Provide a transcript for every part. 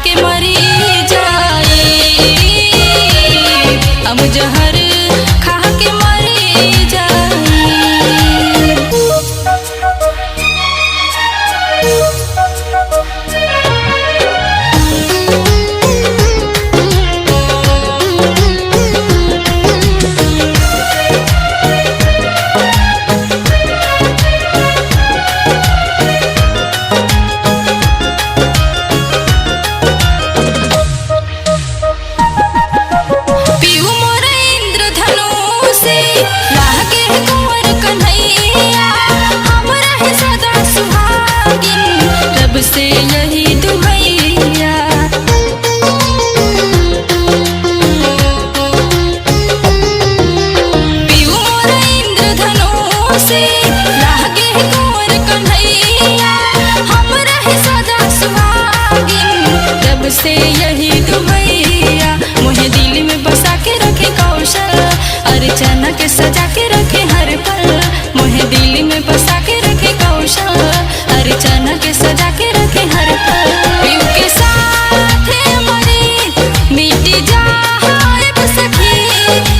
के मरी जाए, हम जहर खा के मरी जाए। से यही दुहैया पीऊ मोर इंद्रधनु से लागे कुंवर कन्हैया, हम रहे सदा सुहागिन रब से यही दुहैया। मुझे दिल में बसा के रखे कौशल, अर्चना के सजा के रखे हर पल। मुझे दिल में बसा के रखे कौशल, अर्चना के सजा के रखे हर पल। पीऊ के साथ मरी मिटी जाए सखी,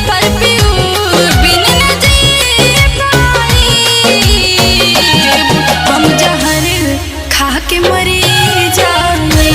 पर पीऊ बिन न जी पाई। हम जहर खा के मरी जाए,